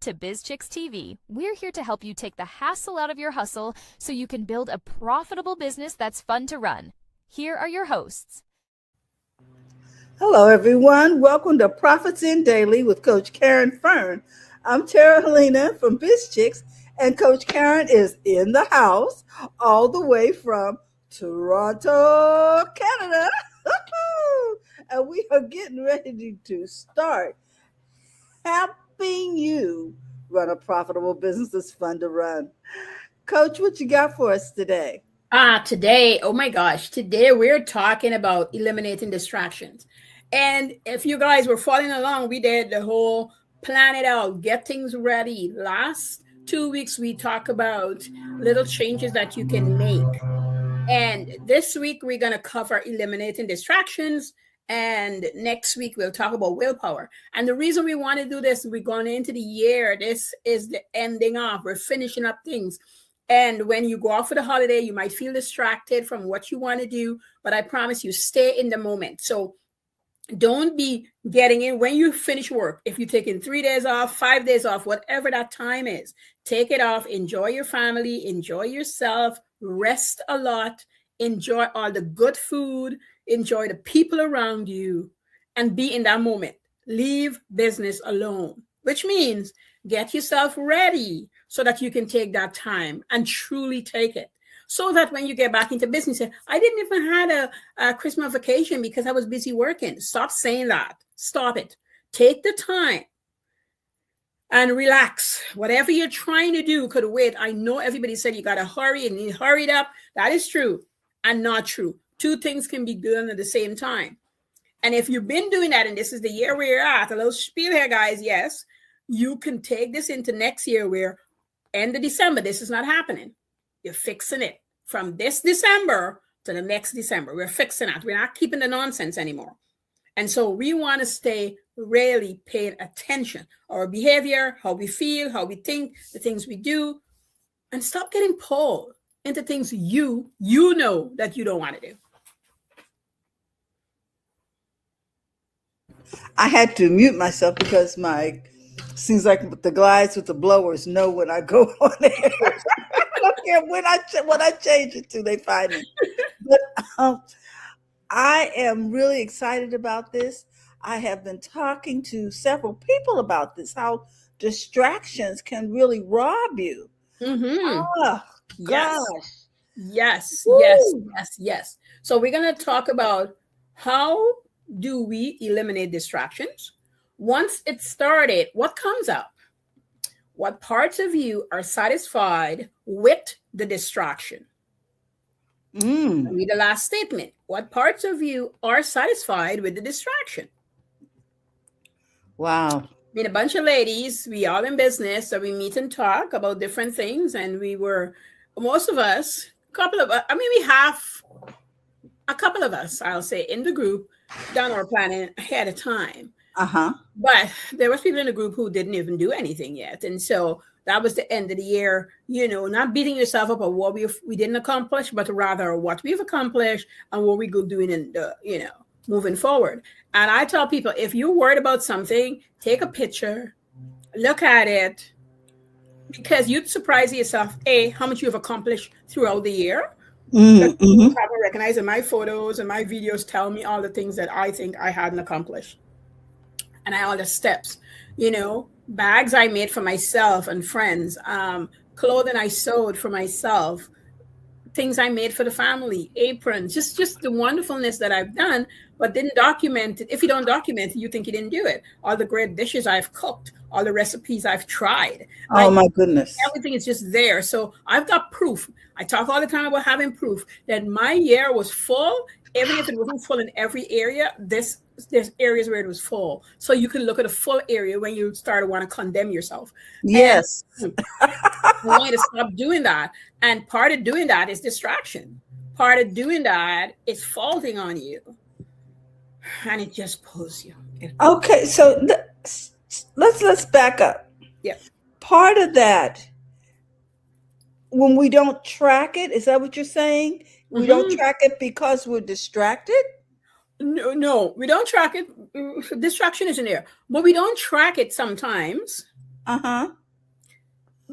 to BizChicks TV. We're here to help you take the hassle out of your hustle so you can build a profitable business that's fun to run. Here are your hosts. Hello, everyone. Welcome to Profits in Daily with Coach Caren Fern. I'm Tara Helena from BizChicks, and Coach Caren is in the house all the way from Toronto, Canada. And we are getting ready to start helping you run a profitable business that's fun to run. Coach, what you got for us today? Today, oh my gosh, today we're talking about eliminating distractions. And if you guys were following along, we did the whole plan it out, get things ready. Last 2 weeks, we talk about little changes that you can make. And this week, we're going to cover eliminating distractions. And next week, we'll talk about willpower. And the reason we want to do this, we're going into the year. This is the ending off. We're finishing up things. And when you go off for the holiday, you might feel distracted from what you want to do. But I promise you, stay in the moment. So don't be getting in when you finish work. If you're taking 3 days off, 5 days off, whatever that time is, take it off. Enjoy your family. Enjoy yourself. Rest a lot. Enjoy all the good food. Enjoy the people around you and be in that moment. Leave business alone, which means get yourself ready so that you can take that time and truly take it. So that when you get back into business, say, I didn't even have a Christmas vacation because I was busy working. Stop saying that. Stop it. Take the time and relax. Whatever you're trying to do could wait. I know everybody said you got to hurry and you hurried up. That is true and not true. Two things can be done at the same time. And if you've been doing that, and this is the year where you're at, a little spiel here, guys, yes, you can take this into next year where end of December, this is not happening. You're fixing it from this December to the next December. We're fixing that. We're not keeping the nonsense anymore. And so we want to stay really paying attention. Our behavior, how we feel, how we think, the things we do, and stop getting pulled into things you know that you don't want to do. I had to mute myself because seems like the guys with the blowers know when I go on there. I don't care when I change it to, they find me. But I am really excited about this. I have been talking to several people about this, how distractions can really rob you. Mm-hmm. Oh, gosh. Yes. Woo. Yes. So we're going to talk about how do we eliminate distractions? Once it's started, what comes up? What parts of you are satisfied with the distraction? Read the last statement. What parts of you are satisfied with the distraction? Wow. I mean, a bunch of ladies, we all in business, so we meet and talk about different things. And most of us, we have a couple of us, I'll say, in the group, done our planning ahead of time. But there was people in the group who didn't even do anything yet. And so that was the end of the year, not beating yourself up on what we didn't accomplish, but rather what we've accomplished and what we go doing in the, moving forward. And I tell people, if you're worried about something, take a picture, look at it, because you'd surprise yourself, how much you've accomplished throughout the year. Haven't recognized, and my photos and my videos tell me all the things that I think I hadn't accomplished. And all the steps, bags I made for myself and friends, clothing I sewed for myself, things I made for the family, aprons, just the wonderfulness that I've done, but didn't document it. If you don't document it, you think you didn't do it. All the great dishes I've cooked, all the recipes I've tried. Oh, my goodness. Everything is just there. So I've got proof. I talk all the time about having proof that my year was full, even if it wasn't full in every area. There's areas where it was full. So you can look at a full area when you start to want to condemn yourself. Yes. I want you to stop doing that. And part of doing that is distraction. Part of doing that is faulting on you. And it just pulls you. Okay, so let's back up. Yeah. Part of that, when we don't track it, is that what you're saying? We don't track it because we're distracted? No, we don't track it. Distraction isn't there. But we don't track it sometimes Uh-huh.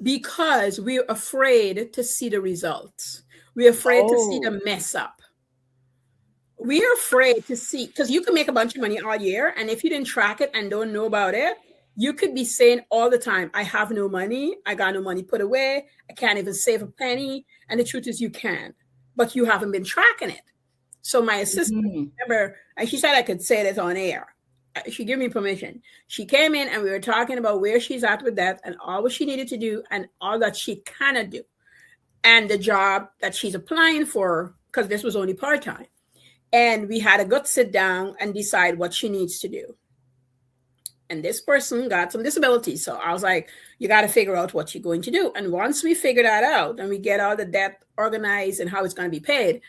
Because we're afraid to see the results. We're afraid to see Oh. the mess up. We're afraid to see, because you can make a bunch of money all year, and if you didn't track it and don't know about it, you could be saying all the time, I have no money, I got no money put away, I can't even save a penny. And the truth is you can, but you haven't been tracking it. So my assistant, remember, and she said I could say this on air. She gave me permission. She came in and we were talking about where she's at with that and all what she needed to do and all that she cannot do. And the job that she's applying for, because this was only part-time. And we had a good sit down and decide what she needs to do. And this person got some disabilities. So I was like, you got to figure out what you're going to do. And once we figure that out and we get all the debt organized and how it's going to be paid,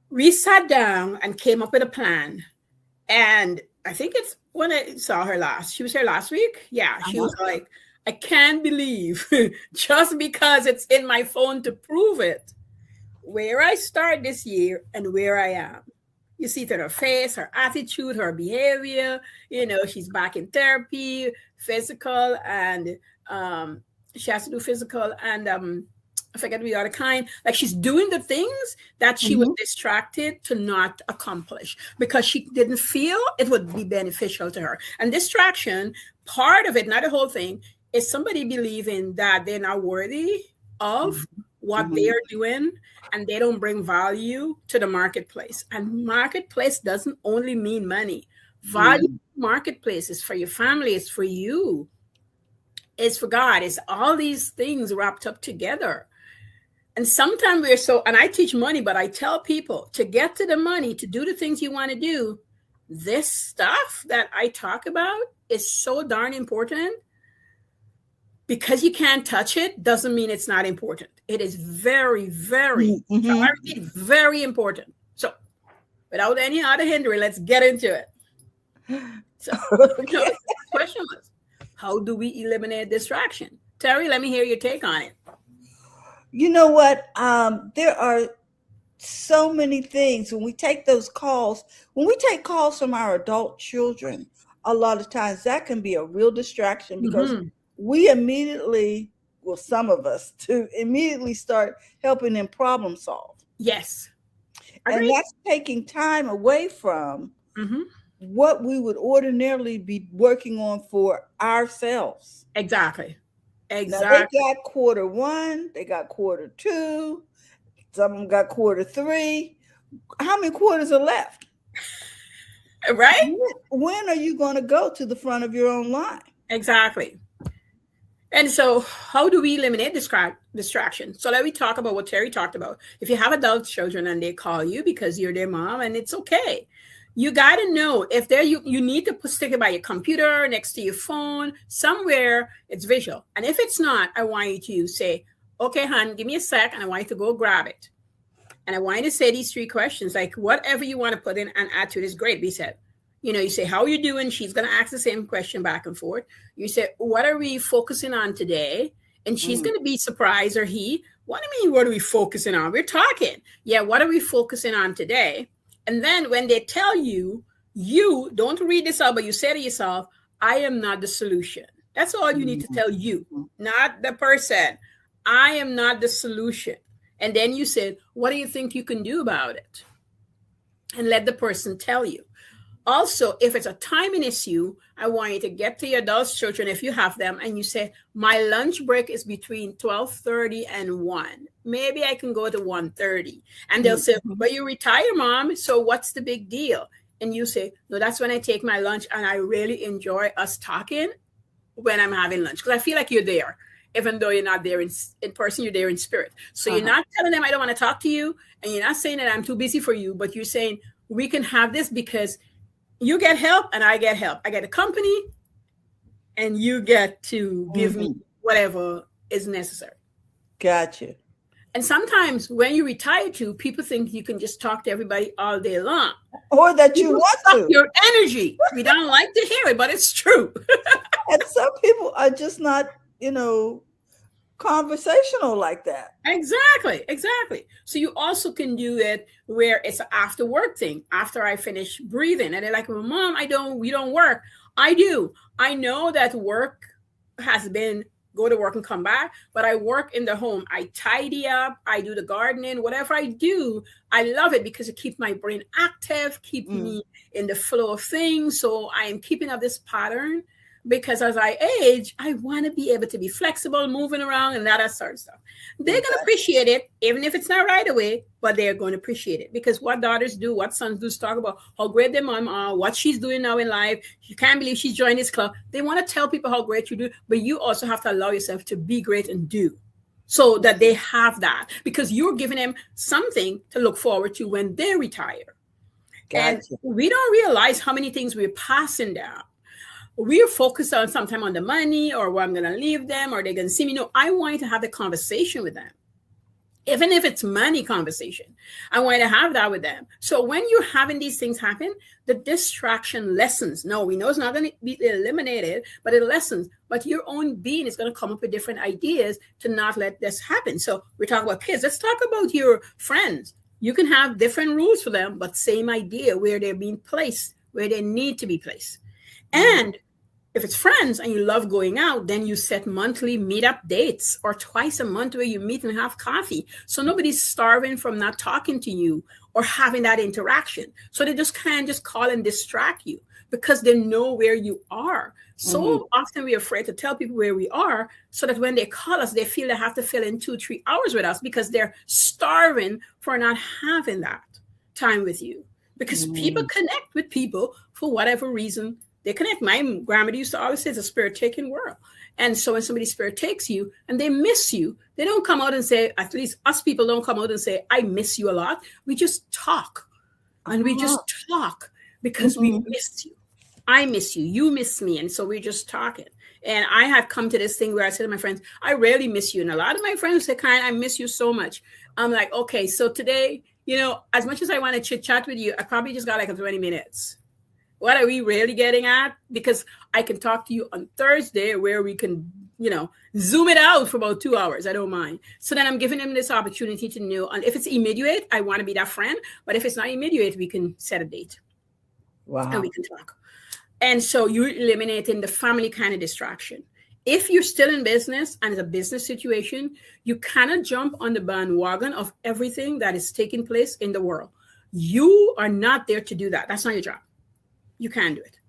we sat down and came up with a plan. And I think it's when I saw her last. She was here last week. Yeah, she was like, I can't believe just because it's in my phone to prove it, where I start this year and where I am. You see it in her face, her attitude, her behavior. You know, she's back in therapy, physical, and she has to do physical and I forget the other kind. Like she's doing the things that she was distracted to not accomplish because she didn't feel it would be beneficial to her. And distraction, part of it, not the whole thing, is somebody believing that they're not worthy of what they are doing and they don't bring value to the marketplace. And marketplace doesn't only mean money. Value marketplace is for your family, it's for you, it's for God, it's all these things wrapped up together. And sometimes we're so, and I teach money, but I tell people to get to the money, to do the things you want to do, this stuff that I talk about is so darn important. Because you can't touch it doesn't mean it's not important. It is very, very, very important. So without any other hindrance, let's get into it. So the question was, how do we eliminate distraction? Terry, let me hear your take on it. You know what? There are so many things when we take those calls. When we take calls from our adult children, a lot of times that can be a real distraction because we immediately, well, some of us, to immediately start helping them problem solve. Yes. And that's taking time away from what we would ordinarily be working on for ourselves. Exactly. Now they got quarter one, they got quarter two, some of them got quarter three. How many quarters are left? Right? When are you going to go to the front of your own line? Exactly. And so how do we eliminate distraction? So let me talk about what Terry talked about. If you have adult children and they call you because you're their mom, and it's okay. You got to know if they're, you need to stick it by your computer, next to your phone, somewhere it's visual. And if it's not, I want you to say, okay, hon, give me a sec. And I want you to go grab it. And I want you to say these 3 questions, like whatever you want to put in and add to it is great. We said, you know, you say, how are you doing? She's going to ask the same question back and forth. You say, what are we focusing on today? And she's going to be surprised, or he, what do you mean, what are we focusing on? We're talking. Yeah, what are we focusing on today? And then when they tell you, you don't read this out, but you say to yourself, I am not the solution. That's all you need to tell you, not the person. I am not the solution. And then you said, what do you think you can do about it? And let the person tell you. Also, if it's a timing issue, I want you to get to your adult children, if you have them, and you say, my lunch break is between 12:30 and 1. Maybe I can go to 1:30. And they'll say, but you retire, mom, so what's the big deal? And you say, no, that's when I take my lunch, and I really enjoy us talking when I'm having lunch, because I feel like you're there. Even though you're not there in person, you're there in spirit. So you're not telling them I don't want to talk to you, and you're not saying that I'm too busy for you, but you're saying we can have this because you get help and I get help. I get a company and you get to give me whatever is necessary. Gotcha. And sometimes when you retire too, people think you can just talk to everybody all day long. Or that you want to. Your energy. We don't like to hear it, but it's true. And some people are just not, you know, conversational like that. Exactly. So you also can do it where it's an after work thing. After I finish breathing, and they're like, well, mom, we don't work. I do. I know that work has been go to work and come back, but I work in the home. I tidy up, I do the gardening, whatever I do, I love it because it keeps my brain active, keep me in the flow of things. So I am keeping up this pattern because as I age, I want to be able to be flexible, moving around and that sort of stuff. They're going to appreciate it, even if it's not right away, but they're going to appreciate it because what daughters do, what sons do is talk about how great their mom are, what she's doing now in life. You can't believe she's joined this club. They want to tell people how great you do, but you also have to allow yourself to be great and do so that they have that because you're giving them something to look forward to when they retire. Gotcha. And we don't realize how many things we're passing down. We're focused on sometime on the money or where I'm going to leave them or they're going to see me. No, I want to have the conversation with them. Even if it's money conversation, I want to have that with them. So when you're having these things happen, the distraction lessens. No, we know it's not going to be eliminated, but it lessens. But your own being is going to come up with different ideas to not let this happen. So we're talking about kids. Let's talk about your friends. You can have different rules for them, but same idea where they're being placed, where they need to be placed. And if it's friends and you love going out, then you set monthly meetup dates or twice a month where you meet and have coffee. So nobody's starving from not talking to you or having that interaction. So they just can't just call and distract you because they know where you are. So often we're afraid to tell people where we are so that when they call us, they feel they have to fill in 2-3 hours with us because they're starving for not having that time with you. Because people connect with people for whatever reason. They connect. My grandmother used to always say it's a spirit-taking world. And so when somebody's spirit takes you and they miss you, they don't come out and say, at least us people don't come out and say, I miss you a lot. We just talk. And we just talk because we miss you. I miss you. You miss me. And so we're just talking. And I have come to this thing where I say to my friends, I rarely miss you. And a lot of my friends say, Caren, I miss you so much. I'm like, okay, so today, as much as I want to chit-chat with you, I probably just got like 20 minutes. What are we really getting at? Because I can talk to you on Thursday where we can, zoom it out for about 2 hours. I don't mind. So then I'm giving them this opportunity to know. And if it's immediate, I want to be that friend. But if it's not immediate, we can set a date. Wow. And we can talk. And so you're eliminating the family kind of distraction. If you're still in business and it's a business situation, you cannot jump on the bandwagon of everything that is taking place in the world. You are not there to do that. That's not your job. You can't do it.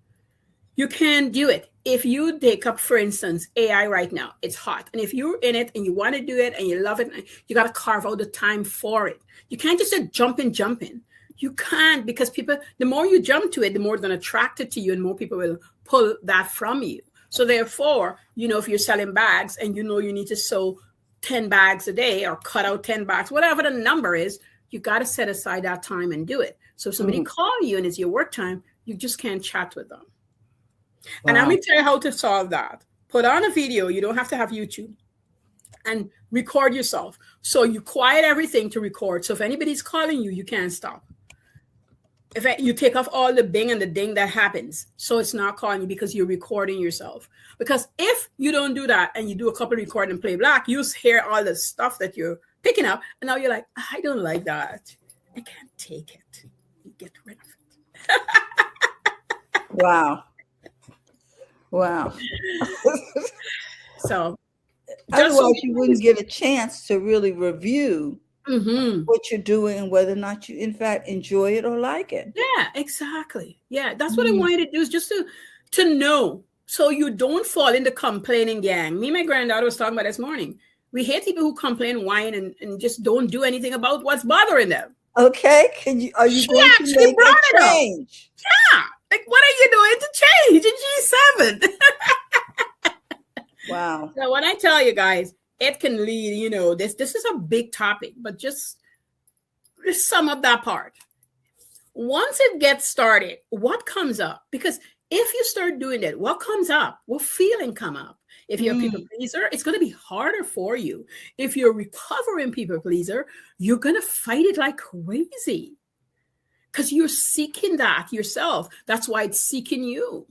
You can't do it. If you take up, for instance, AI right now, it's hot. And if you're in it and you want to do it and you love it, you got to carve out the time for it. You can't just say jump in. You can't because people, the more you jump to it, the more they're attracted to you and more people will pull that from you. So therefore, if you're selling bags and you need to sew 10 bags a day or cut out 10 bags, whatever the number is, you got to set aside that time and do it. So if somebody call you and it's your work time, you just can't chat with them. Wow. And I'm going to tell you how to solve that. Put on a video. You don't have to have YouTube. And record yourself. So you quiet everything to record. So if anybody's calling you, you can't stop. If you take off all the bing and the ding that happens, so it's not calling you because you're recording yourself. Because if you don't do that and you do a couple of recording and play black, you hear all the stuff that you're picking up. And now you're like, I don't like that. I can't take it. You get rid of it. Wow. So otherwise you wouldn't get a chance to really review what you're doing and whether or not you in fact enjoy it or like it. Yeah, exactly. Yeah, that's what I want you to do is just to know so you don't fall in the complaining gang. Me and my granddaughter was talking about this morning. We hate people who complain, whine, and just don't do anything about what's bothering them. Okay, are you going to make a change? Yeah. Like, what are you doing to change in G7? Wow. So when I tell you guys, it can lead, this is a big topic, but just sum up that part. Once it gets started, what comes up? Because if you start doing it, what comes up? What feeling come up? If you're a people pleaser, it's going to be harder for you. If you're a recovering people pleaser, you're going to fight it like crazy. Because you're seeking that yourself. That's why it's seeking you.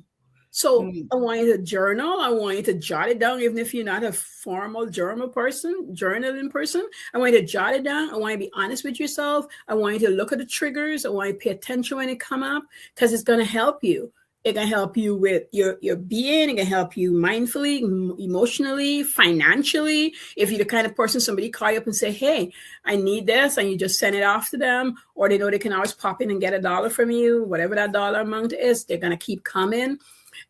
So I want you to journal. I want you to jot it down, even if you're not a formal journaling person. I want you to jot it down. I want you to be honest with yourself. I want you to look at the triggers. I want you to pay attention when it come up because it's going to help you. It can help you with your being. It can help you mindfully, emotionally, financially. If you're the kind of person, somebody call you up and say, hey, I need this, and you just send it off to them, or they know they can always pop in and get $1 from you, whatever that dollar amount is, they're going to keep coming.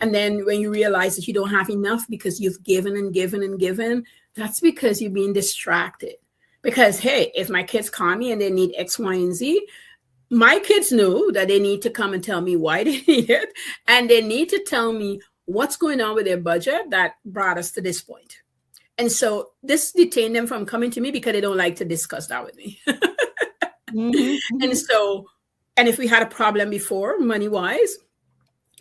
And then when you realize that you don't have enough because you've given and given and given, that's because you're being distracted. Because, hey, if my kids call me and they need X, Y, and Z, my kids know that they need to come and tell me why they need it. And they need to tell me what's going on with their budget that brought us to this point. And so this detained them from coming to me because they don't like to discuss that with me. And so, and if we had a problem before, money-wise,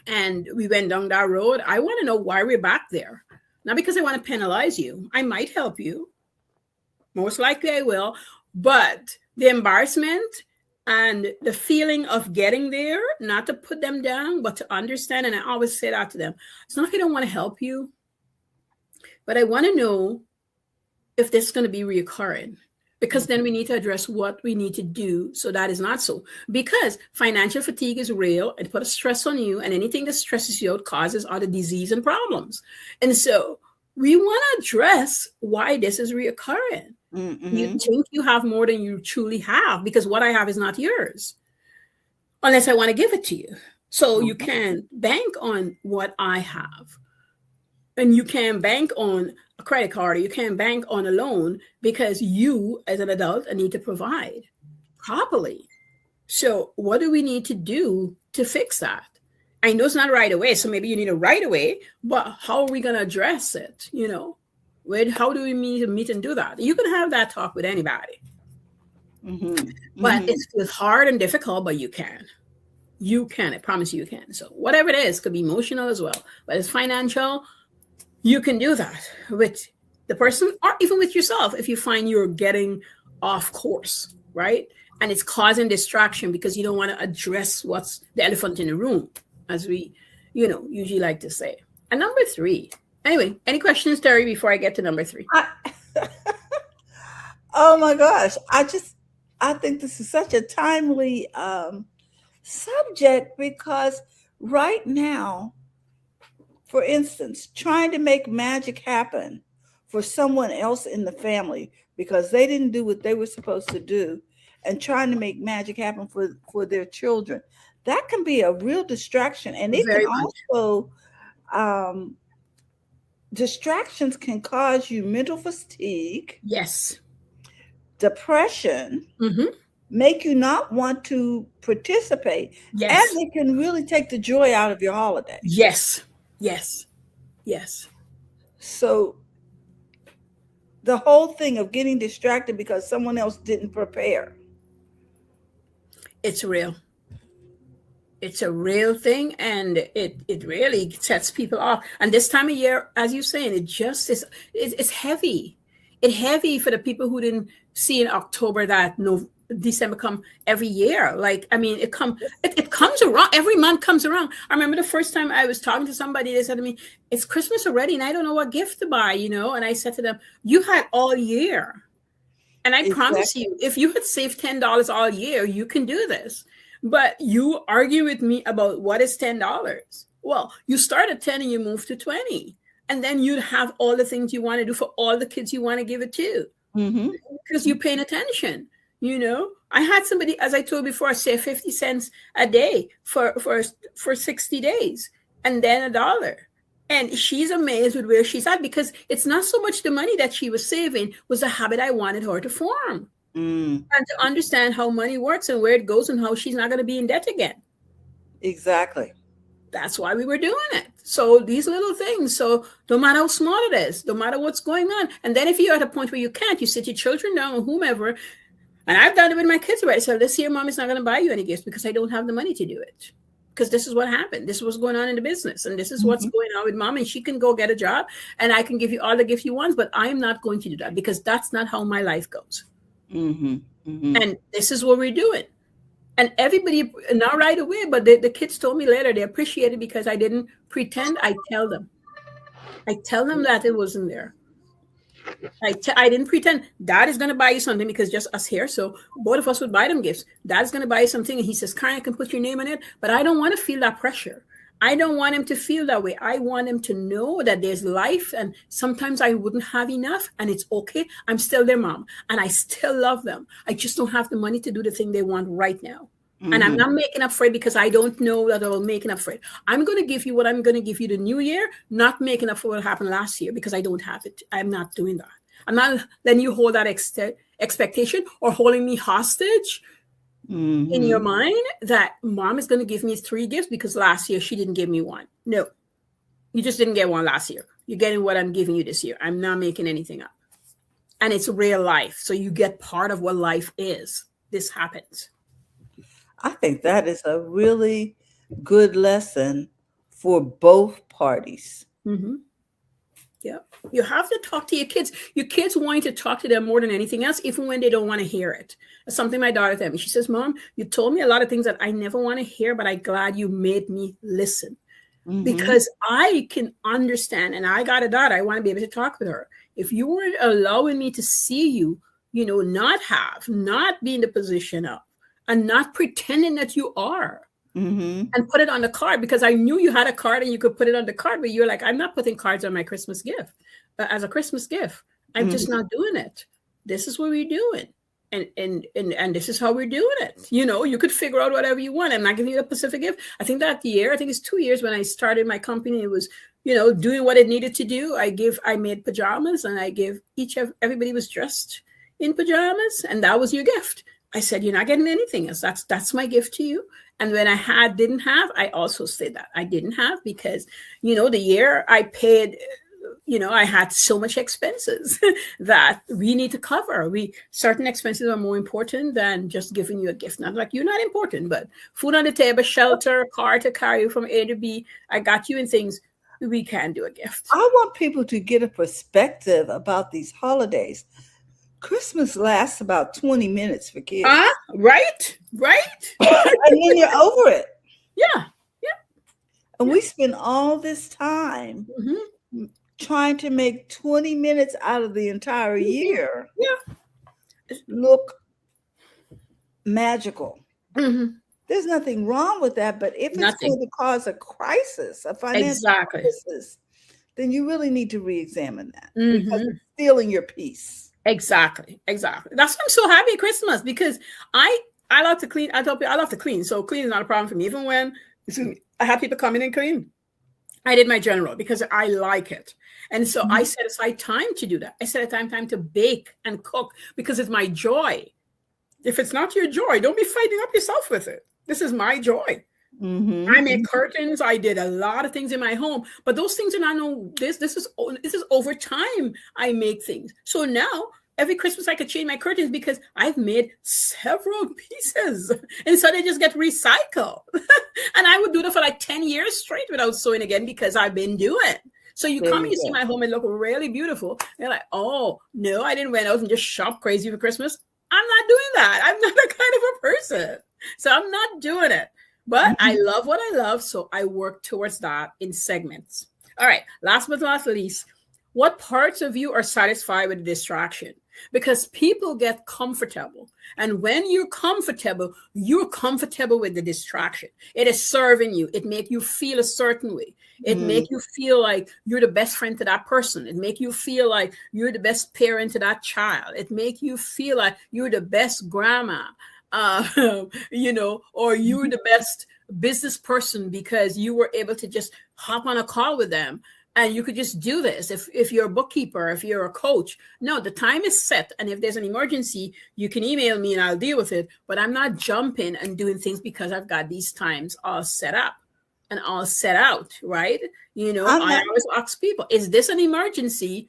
and we went down that road, I want to know why we're back there. Not because I want to penalize you. I might help you. Most likely I will. But the embarrassment and the feeling of getting there, not to put them down, but to understand. And I always say that to them. It's not like I don't want to help you, but I want to know if this is going to be reoccurring, because then we need to address what we need to do so that is not so. Because financial fatigue is real. It puts a stress on you, and anything that stresses you out causes other disease and problems. And so we want to address why this is reoccurring. You think you have more than you truly have, because what I have is not yours unless I want to give it to you. So you can bank on what I have, and you can bank on a credit card, or you can bank on a loan, because you as an adult need to provide properly. So what do we need to do to fix that? I know it's not right away, so maybe you need it right away, but how are we going to address it? You know, how do we meet and do that? You can have that talk with anybody. But it's hard and difficult, but you can. You can. I promise you can. So whatever it is, could be emotional as well, but it's financial. You can do that with the person, or even with yourself if you find you're getting off course, right? And it's causing distraction because you don't want to address what's the elephant in the room, as we, usually like to say. And number 3. Anyway, any questions, Terry, before I get to number 3? Oh my gosh. I think this is such a timely subject, because right now, for instance, trying to make magic happen for someone else in the family because they didn't do what they were supposed to do, and trying to make magic happen for their children, that can be a real distraction. And it can also, distractions can cause you mental fatigue. Yes. Depression. Make you not want to participate. Yes. And it can really take the joy out of your holiday. Yes. So the whole thing of getting distracted because someone else didn't prepare. It's real. It's a real thing, and it really sets people off. And this time of year, as you're saying, it just is, it's heavy. It's heavy for the people who didn't see in October that December come every year. Like, I mean, it comes around. Every month comes around. I remember the first time I was talking to somebody, they said to me, it's Christmas already and I don't know what gift to buy, and I said to them, you had all year. And I promise you, if you had saved $10 all year, you can do this. But you argue with me about what is $10. Well, you start at 10 and you move to 20. And then you'd have all the things you want to do for all the kids you want to give it to. Because you're paying attention. I had somebody, as I told before, say 50 cents a day for 60 days, and then $1. And she's amazed with where she's at, because it's not so much the money that she was saving, was a habit I wanted her to form. And to understand how money works and where it goes and how she's not going to be in debt again. Exactly. That's why we were doing it. So these little things. So no matter how small it is, no matter what's going on. And then if you're at a point where you can't, you sit your children down or whomever. And I've done it with my kids already. So this year, Mom is not going to buy you any gifts because I don't have the money to do it. Because this is what happened. This is what's going on in the business. And this is what's going on with Mom. And she can go get a job and I can give you all the gifts you want. But I'm not going to do that because that's not how my life goes. And this is what we're doing. And everybody, not right away, but the kids told me later they appreciate it because I didn't pretend. I tell them that it wasn't there. I didn't pretend. Dad is going to buy you something because just us here. So both of us would buy them gifts. Dad's going to buy you something. And he says, Caren, I can put your name on it. But I don't want to feel that pressure. I don't want him to feel that way. I want him to know that there's life, and sometimes I wouldn't have enough, and it's okay. I'm still their mom, and I still love them. I just don't have the money to do the thing they want right now. And I'm not making up for it because I don't know that I'm making up for it. I'm going to give you what I'm going to give you the new year, not making up for what happened last year because I don't have it. I'm not doing that. I'm not letting you hold that expectation or holding me hostage in your mind that mom is going to give me 3 gifts because last year she didn't give me one. No, you just didn't get one last year. You're getting what I'm giving you this year. I'm not making anything up. And it's real life. So you get part of what life is. This happens. I think that is a really good lesson for both parties. Yeah. You have to talk to your kids. Your kids want you to talk to them more than anything else, even when they don't want to hear it. That's something my daughter told me. She says, Mom, you told me a lot of things that I never want to hear, but I'm glad you made me listen. Because I can understand, and I got a daughter. I want to be able to talk with her. If you weren't allowing me to see you, not be in the position of, and not pretending that you are, and put it on the card, because I knew you had a card and you could put it on the card, but you're like, I'm not putting cards on my Christmas gift as a Christmas gift. I'm just not doing it. This is what we're doing. And this is how we're doing it. You could figure out whatever you want. I'm not giving you a specific gift. I think that year, I think it's 2 years when I started my company, it was, doing what it needed to do. I made pajamas and I gave everybody was dressed in pajamas, and that was your gift. I said, you're not getting anything else. That's my gift to you. And when I didn't have, I also said that I didn't have because, the year I paid, I had so much expenses that we need to cover. Certain expenses are more important than just giving you a gift. Not like you're not important, but food on the table, shelter, car to carry you from A to B. I got you in things. We can do a gift. I want people to get a perspective about these holidays. Christmas lasts about 20 minutes for kids. Right. And then you're over it. Yeah. And we spend all this time trying to make 20 minutes out of the entire year look magical. There's nothing wrong with that, but if it's going to cause a crisis, a financial crisis, then you really need to re-examine that because it's stealing your peace. Exactly. That's why I'm so happy at Christmas, because I love to clean. I love to clean. So clean is not a problem for me. Even when I have people come in and clean, I did my general because I like it. And so I set aside time to do that. I set aside time to bake and cook because it's my joy. If it's not your joy, don't be fighting up yourself with it. This is my joy. I made curtains. I did a lot of things in my home, but those things are not this is over time. I make things. So now every Christmas I could change my curtains because I've made several pieces, and so they just get recycled. And I would do that for like 10 years straight without sewing again because I've been doing it. So you come and you see my home and look really beautiful. They're like, oh no, I didn't went out and just shop crazy for Christmas. I'm not doing that. I'm not that kind of a person. So I'm not doing it. But I love what I love, so I work towards that in segments. All right, last but not least, what parts of you are satisfied with the distraction? Because people get comfortable. And when you're comfortable with the distraction. It is serving you. It makes you feel a certain way. It makes you feel like you're the best friend to that person. It makes you feel like you're the best parent to that child. It makes you feel like you're the best grandma. Or you're the best business person because you were able to just hop on a call with them and you could just do this. If you're a bookkeeper, if you're a coach, no, the time is set. And if there's an emergency, you can email me and I'll deal with it. But I'm not jumping and doing things because I've got these times all set up and all set out, right? I always ask people, is this an emergency?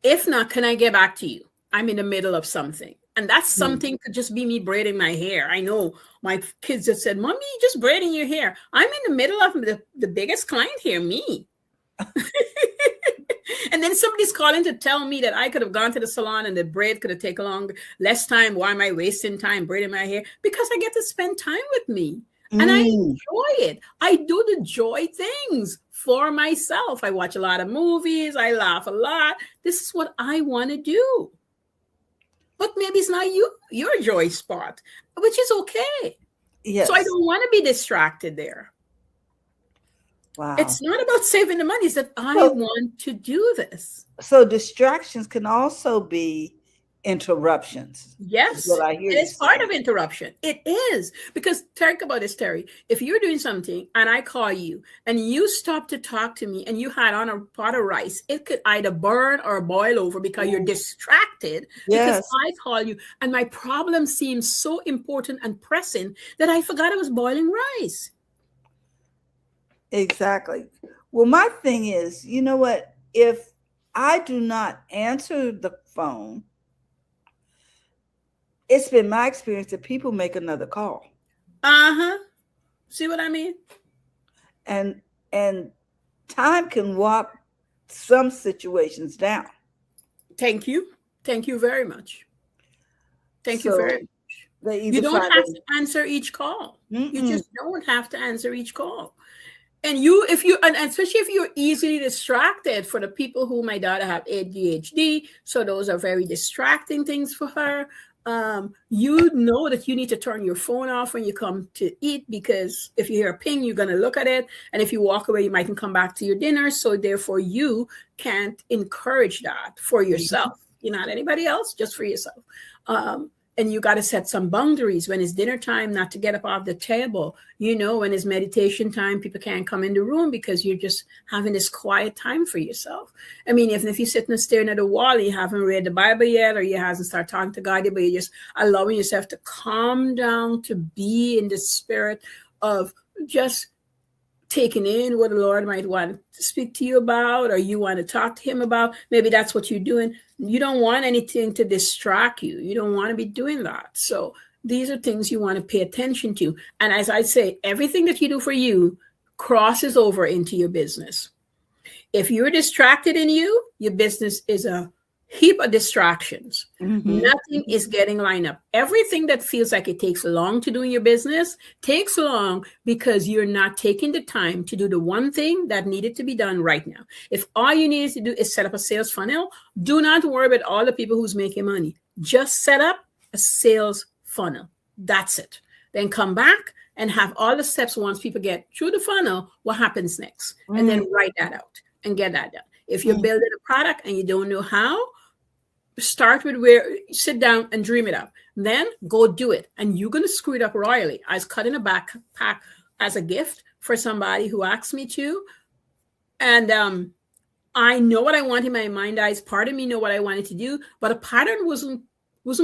If not, can I get back to you? I'm in the middle of something. And that's something could just be me braiding my hair. I know my kids just said, Mommy, you're just braiding your hair. I'm in the middle of the biggest client here, me. And then somebody's calling to tell me that I could have gone to the salon and the braid could have taken less time. Why am I wasting time braiding my hair? Because I get to spend time with me. And I enjoy it. I do the joy things for myself. I watch a lot of movies. I laugh a lot. This is what I want to do. But maybe it's not your joy spot, which is okay. Yes. So I don't want to be distracted there. Wow. It's not about saving the money. It's that I want to do this. So distractions can also be interruptions. Yes, What I hear it you is part say. of interruption. It is, because think about this, Terry. If you're doing something and I call you and you stop to talk to me and you had on a pot of rice, it could either burn or boil over because you're distracted. Yes. Because I call you and my problem seems so important and pressing that I forgot I was boiling rice. Exactly. Well, my thing is, you know what? If I do not answer the phone, it's been my experience that people make another call. See what I mean? And time can walk some situations down. Thank you. Thank you very much. Thank you very much. You don't have to answer each call. You just don't have to answer each call. And especially if you're easily distracted, for the people who, my daughter have ADHD, so those are very distracting things for her. You know that you need to turn your phone off when you come to eat, because if you hear a ping, you're going to look at it. And if you walk away, you mightn't come back to your dinner. So therefore, you can't encourage that for yourself. You're not anybody else, just for yourself. And you got to set some boundaries. When it's dinner time, not to get up off the table. When it's meditation time, people can't come in the room because you're just having this quiet time for yourself. I mean, even if you're sitting and staring at a wall, you haven't read the Bible yet, or you hasn't started talking to God, but you're just allowing yourself to calm down, to be in the spirit of just taking in what the Lord might want to speak to you about, or you want to talk to him about. Maybe that's what you're doing. You don't want anything to distract you. You don't want to be doing that. So these are things you want to pay attention to. And as I say, everything that you do for you crosses over into your business. If you're distracted in you, your business is a heap of distractions. Nothing is getting lined up. Everything that feels like it takes long to do in your business takes long because you're not taking the time to do the one thing that needed to be done right now. If all you needed to do is set up a sales funnel, do not worry about all the people who's making money. Just set up a sales funnel. That's it. Then come back and have all the steps. Once people get through the funnel, what happens next? And then write that out and get that done. If you're building a product and you don't know how, start with sit down and dream it up. Then go do it. And you're going to screw it up royally. I was cutting a backpack as a gift for somebody who asked me to. And I know what I want in my mind. Part of me know what I wanted to do, but a pattern wasn't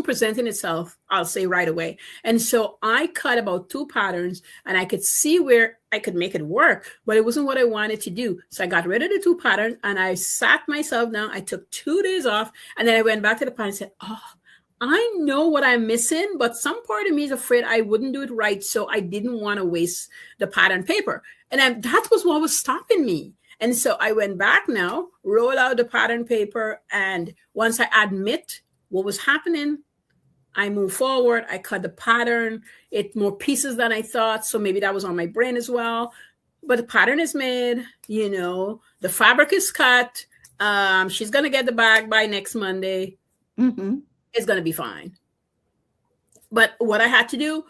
presenting itself, I'll say, right away. And so I cut about 2 patterns and I could see where I could make it work, but it wasn't what I wanted to do. So I got rid of the 2 patterns and I sat myself down. I took 2 days off and then I went back to the pattern and said, I know what I'm missing, but some part of me is afraid I wouldn't do it right. So I didn't want to waste the pattern paper. And that was what was stopping me. And so I went back now, roll out the pattern paper. And once I admit what was happening, I moved forward. I cut the pattern. It more pieces than I thought. So maybe that was on my brain as well. But the pattern is made, the fabric is cut. She's going to get the bag by next Monday. It's going to be fine. But what I had to do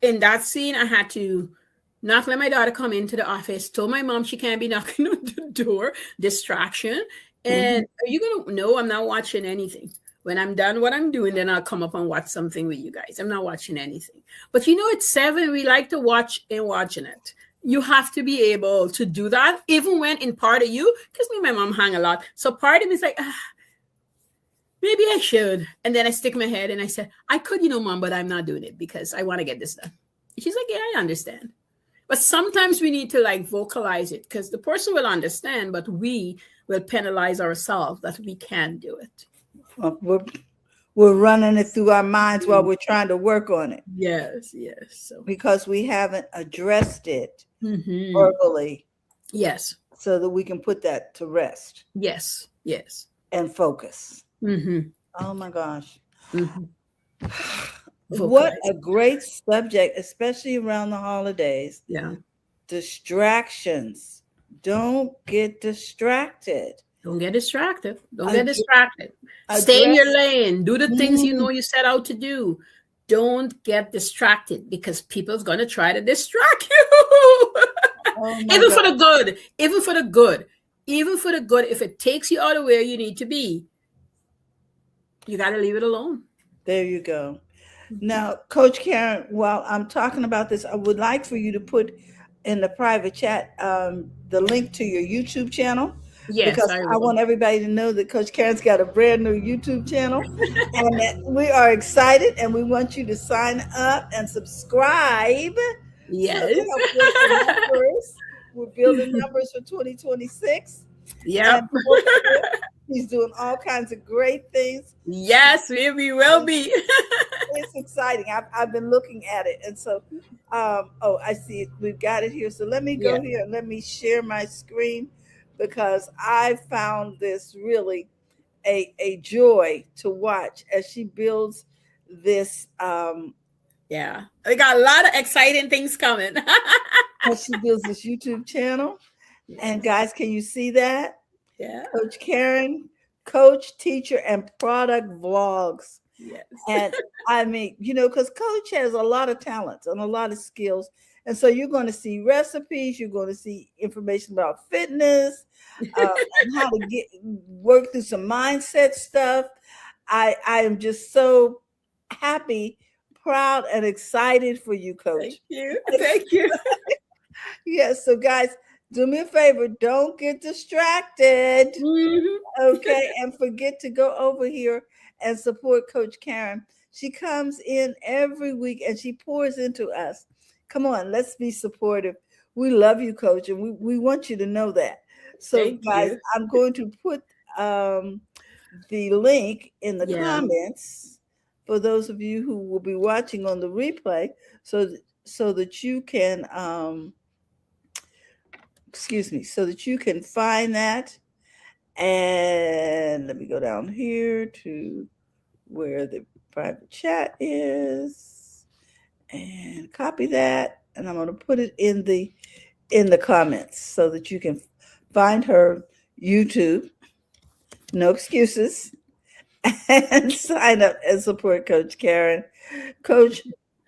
in that scene, I had to not let my daughter come into the office. Told my mom she can't be knocking on the door. Distraction. And are you going to? No, I'm not watching anything. When I'm done what I'm doing, then I'll come up and watch something with you guys. I'm not watching anything. But it's 7. We like to watch and watching it. You have to be able to do that, even when in part of you, because me and my mom hang a lot. So part of me is like, maybe I should. And then I stick my head and I said, I could, mom, but I'm not doing it because I want to get this done. And she's like, yeah, I understand. But sometimes we need to vocalize it because the person will understand, but we will penalize ourselves that we can't do it. We're running it through our minds while we're trying to work on it. Yes. So. Because we haven't addressed it verbally. Yes. So that we can put that to rest. Yes. And focus. Oh my gosh. What a great subject, especially around the holidays. Yeah. Distractions. Don't get distracted. Don't get distracted. Stay in your lane. Do the things you set out to do. don't get distracted because people's going to try to distract you. Oh my Even God. for the good, even for the good, even for the good, if it takes you out of where you need to be, you got to leave it alone. There you go. Now, Coach Caren, while I'm talking about this, I would like for you to put in the private chat the link to your YouTube channel, Yes, because I I will. want everybody to know that Coach Karen's got a brand new YouTube channel, and that we are excited, and we want you to sign up and subscribe so Yes. to help build the numbers. We're building numbers for 2026. Yep. And hopefully he's doing all kinds of great things. Yes, we will be. It's exciting. I've been looking at it. And so, oh, I see it. We've got it here. So let me go Yeah. here and let me share my screen, because I found this really a joy to watch as she builds this, Yeah. We got a lot of exciting things coming. as she builds this YouTube channel. And Yes. guys, can you see that? Yeah. Coach Caren, coach, teacher, and product vlogs. Yes. And I mean, because Coach has a lot of talents and a lot of skills. And so you're going to see recipes, you're going to see information about fitness, and how to work through some mindset stuff. I am just so happy, proud, and excited for you, Coach. Thank you. Thank you. Yes. So, guys, do me a favor. Don't get distracted. Mhm. Okay. And forget to go over here and support Coach Caren. She comes in every week and she pours into us. Come on, let's be supportive. We love you, Coach, and we want you to know that. So, Thank guys, you. I'm going to put the link in the Yeah. comments for those of you who will be watching on the replay, so that you can so that you can find that. And let me go down here to where the private chat is and copy that, and I'm going to put it in the comments so that you can find her YouTube, no excuses, and sign up and support Coach Caren. Coach,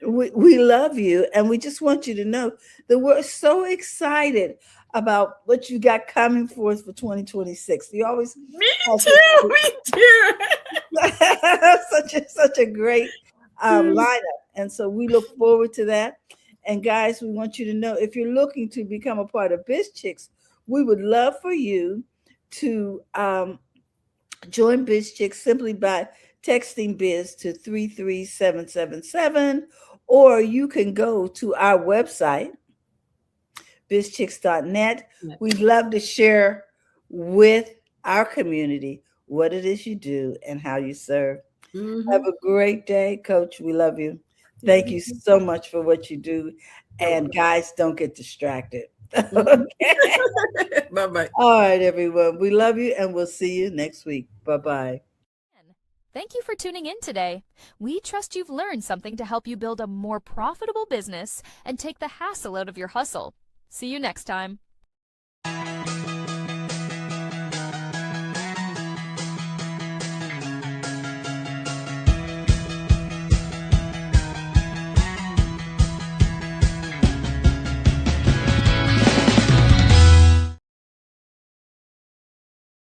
we love you, and we just want you to know that we're so excited about what you got coming for us for 2026. You always Me have too. Me too. such a great lineup, and so we look forward to that. And guys, we want you to know, if you're looking to become a part of BizChicks, we would love for you to join BizChicks simply by texting biz to 33777, or you can go to our website, bizchicks.net. We'd love to share with our community what it is you do and how you serve. Mhm. Have a great day, Coach. We love you. Thank you so much for what you do. And guys, don't get distracted. Okay. Bye-bye. All right, everyone. We love you, and we'll see you next week. Bye-bye. Thank you for tuning in today. We trust you've learned something to help you build a more profitable business and take the hassle out of your hustle. See you next time.